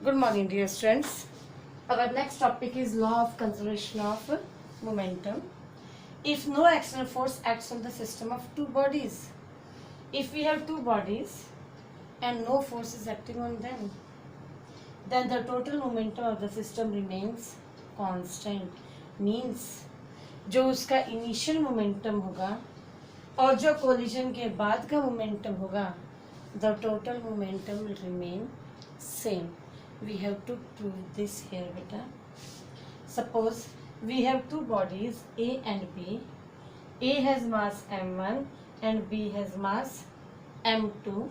Good morning, dear students. Our next topic is law of conservation of momentum. If no external force acts on the system of two bodies, if we have two bodies and no force is acting on them, then the total momentum of the system remains constant. Means जो उसका initial momentum होगा और जो collision के बाद का momentum होगा, the total momentum will remain same. We have to prove this here, beta. Suppose we have two bodies A and B. A has mass m1 and B has mass m2.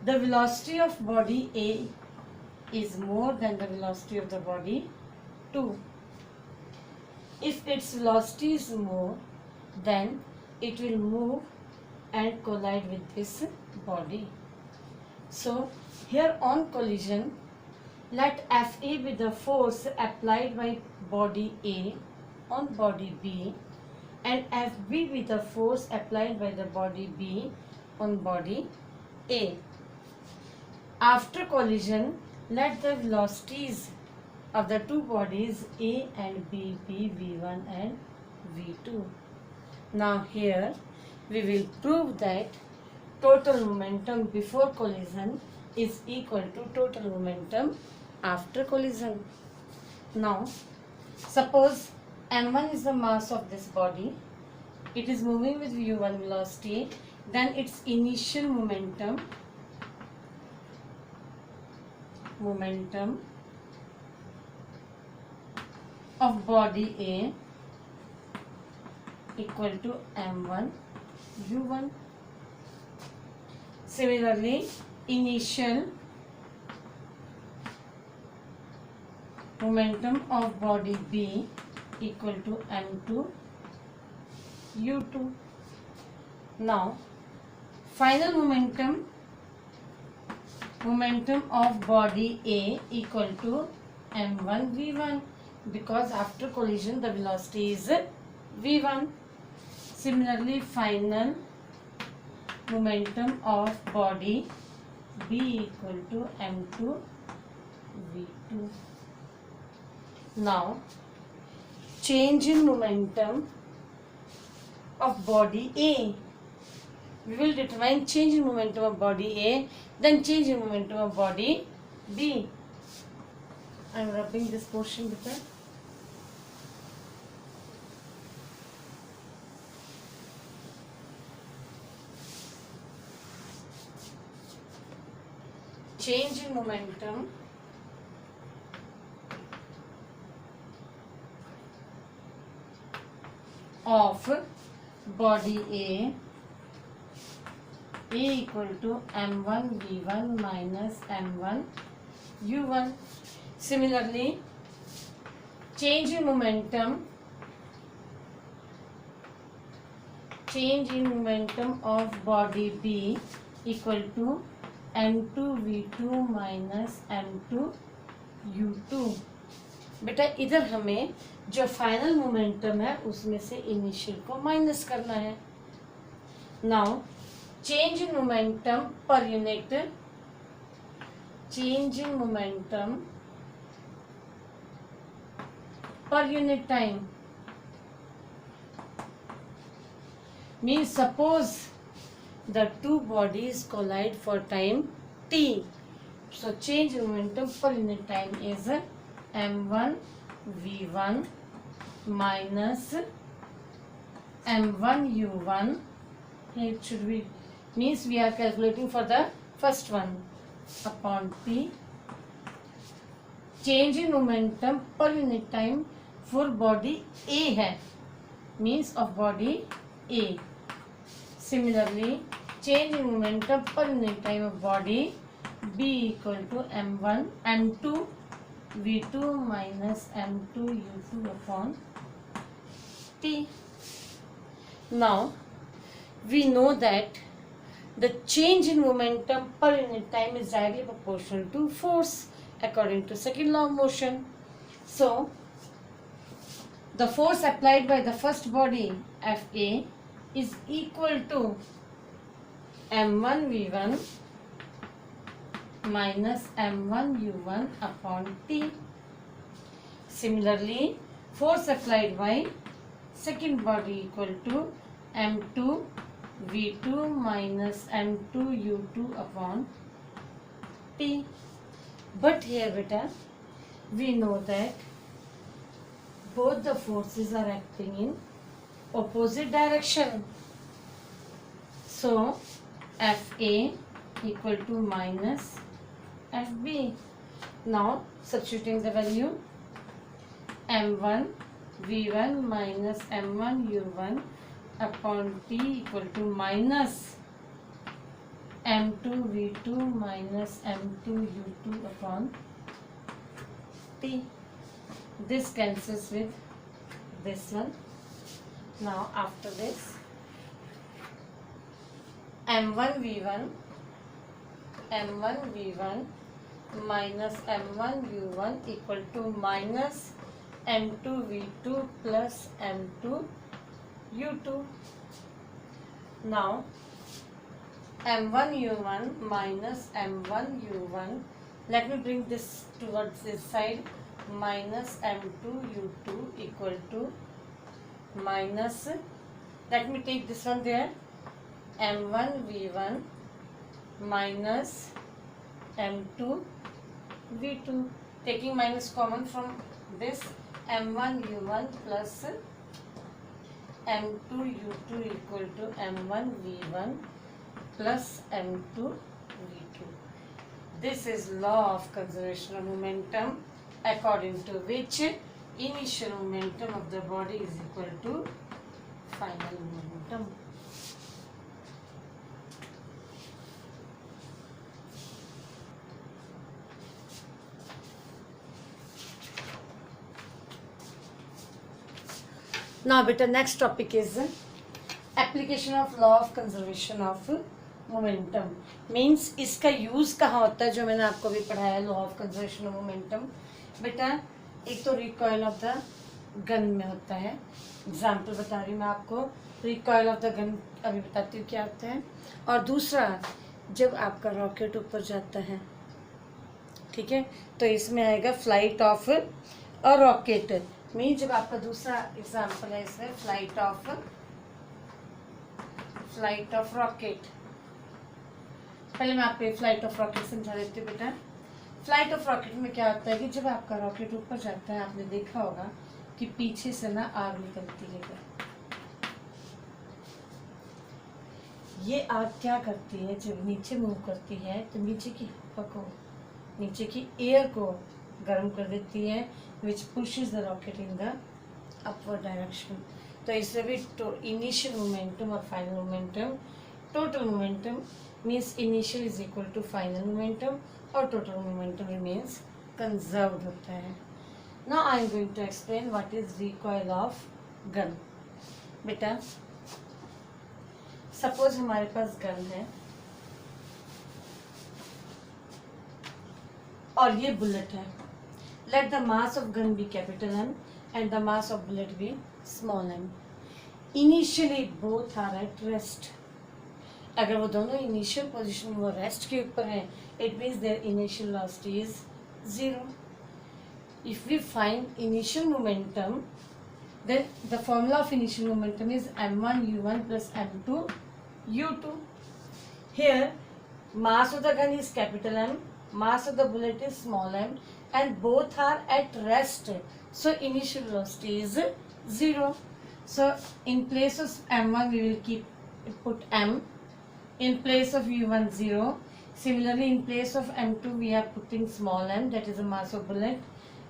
The velocity of body A is more than the velocity of the body 2. If its velocity is more, then it will move and collide with this body. So here on collision, let Fa be the force applied by body A on body B and Fb be the force applied by the body B on body A. After collision, let the velocities of the two bodies A and B be V1 and V2. Now here we will prove that total momentum before collision is equal to total momentum after collision. Now, suppose m1 is the mass of this body. It is moving with v1 velocity. Then its initial momentum of body A equal to m1 u1. Similarly, initial momentum of body B equal to m2 u2. Now, final momentum of body A equal to m1 v1, because after collision the velocity is v1. Similarly, final momentum of body B equal to m2 v2. Now, change in momentum of body A. We will determine change in momentum of body A, then change in momentum of body B. I am rubbing this portion with that. Change in momentum of body A equal to m1 v1 minus m1 u1. Similarly, change in momentum of body B equal to m2 v2 minus m2 u2. बेटा इधर हमें जो final momentum है उसमें से initial को minus करना है. Now change in momentum per unit time means suppose the two bodies collide for time t. So change in momentum per unit time is m1 v1 minus m1 u1. It should be, means we are calculating for the first one, upon p. Change in momentum per unit time for body A है, means of body A. Similarly, change in momentum per unit time of body B equal to m2 v2 minus m2 u2 upon t. Now, we know that the change in momentum per unit time is directly proportional to force according to second law of motion. So, the force applied by the first body Fa is equal to m1 v1 minus m1u1 upon t. Similarly, force applied by second body equal to m2 v2 minus m2 u2 upon t. But here beta, we know that both the forces are acting in opposite direction. So Fa equal to minus Fb. Now substituting the value, m1 v1 minus m1 u1 upon t equal to minus m2 v2 minus m2 u2 upon t. This cancels with this one. Now after this, m1 v1 minus m1 u1 equal to minus m2 v2 plus m2 u2. Now m1 u1 minus m1 u1, let me bring this towards this side, minus m2 u2 equal to minus, let me take this one there, m1 v1 minus m2 v2, taking minus common from this, m1 u1 plus m2 u2 equal to m1 v1 plus m2 v2. This is law of conservation of momentum, according to which initial momentum of the body is equal to final momentum. Now beta, next topic is application of law of conservation of momentum. Means इसका use कहाँ होता है, जो मैंने आपको भी पढ़ाया law of conservation of momentum. बेटा एक तो रिकॉइल ऑफ द गन में होता है. एग्जाम्पल बता रही हूँ मैं आपको. रिकॉइल ऑफ द गन अभी बताती हूँ क्या होता है. और दूसरा, जब आपका रॉकेट ऊपर जाता है, ठीक है, तो इसमें आएगा flight of a rocket. Mean जब आपका दूसरा एग्जाम्पल है इसमें फ्लाइट ऑफ रॉकेट. पहले मैं आपको फ्लाइट ऑफ रॉकेट समझा देती हूँ बेटा. फ्लाइट ऑफ रॉकेट में क्या होता है कि जब आपका रॉकेट ऊपर जाता है, आपने देखा होगा कि पीछे से ना आग निकलती है. ये आग क्या करती है, जब नीचे मूव करती है तो नीचे की हवा को, नीचे की एयर को गर्म कर देती है, which pushes the rocket in the upward direction. तो इसमें भी इनिशियल मोमेंटम और final momentum, total momentum means initial is equal to final momentum or total momentum remains conserved होता है. Now I am going to explain what is recoil of gun. बेटा suppose हमारे पास gun है और ये bullet है. Let the mass of gun be capital M and the mass of bullet be small m. Initially both are at rest. अगर वो दोनों initial position में वो रेस्ट के ऊपर हैं, it means their initial velocity is 0. If we find initial momentum, then the formula of initial momentum is m1 u1 plus m2 u2. Here mass of the gun is capital M, mass of the bullet is small m, and both are at rest. So initial velocity is 0. So in place of m1 we will put m. In place of u1 0. Similarly, in place of m2 we are putting small m, that is the mass of bullet,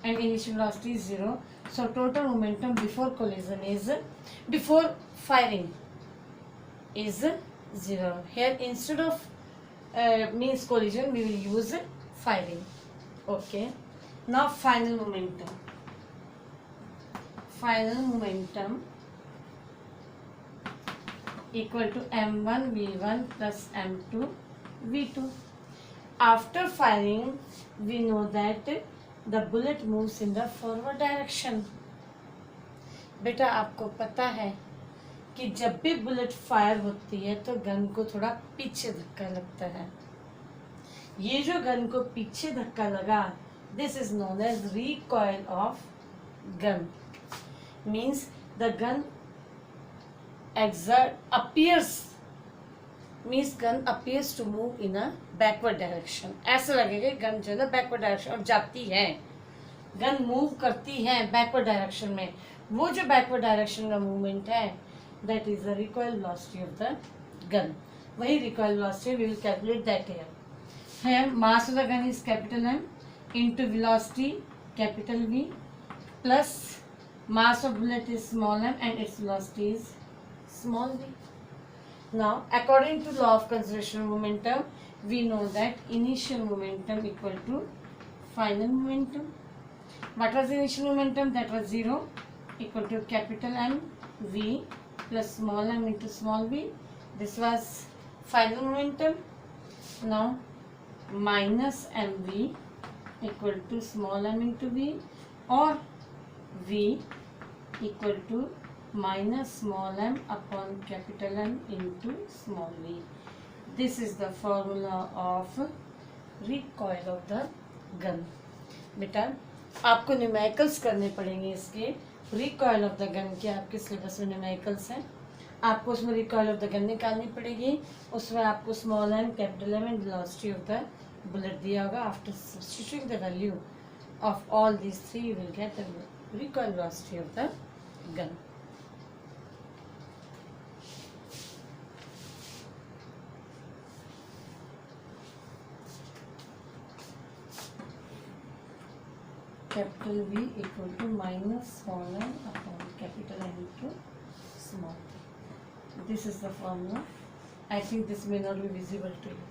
and initial velocity is 0. So total momentum before collision is, before firing is 0. Here instead of means collision we will use firing. Okay. Now final momentum. Final momentum equal to m1 v1 plus m2 v2. After firing, we know that the bullet moves in the forward direction. बेटा आपको पता है कि जब भी bullet fire होती है तो गन को थोड़ा पीछे धक्का लगता है. ये जो गन को पीछे धक्का लगा, this is known as recoil of gun. Means the gun appears means gun appears to move in a backward direction. ऐसा लगेगा गन जो है ना बैकवर्ड डायरेक्शन और जाती है, गन मूव करती है बैकवर्ड डायरेक्शन में. वो जो बैकवर्ड डायरेक्शन का मूवमेंट है, that is the recoil velocity of the gun. वही recoil velocity we will calculate that here. Here mass of the gun is capital M into velocity capital V plus mass of bullet is small m and its velocity is small v. Now according to law of conservation of momentum, we know that initial momentum equal to final momentum. What was the initial momentum? That was 0 equal to capital M V plus small m into small v. This was final momentum. Now minus mv equal to small m into v, or v equal to minus small m upon capital M into small v. This is the formula of recoil of the gun. बेटा आपको numericals करने पड़ेंगे इसके. Recoil of the gun के आपके syllabus में numericals हैं. आपको उसमें रिकॉइल ऑफ द गन निकालनी पड़ेगी. उसमें आपको small m, capital M and velocity of the bullet दिया होगा. After substituting the value of all these three you will get the recoil velocity of the gun. Capital V equal to minus small m upon capital M into small v. This is the formula. I think this may not be visible to you.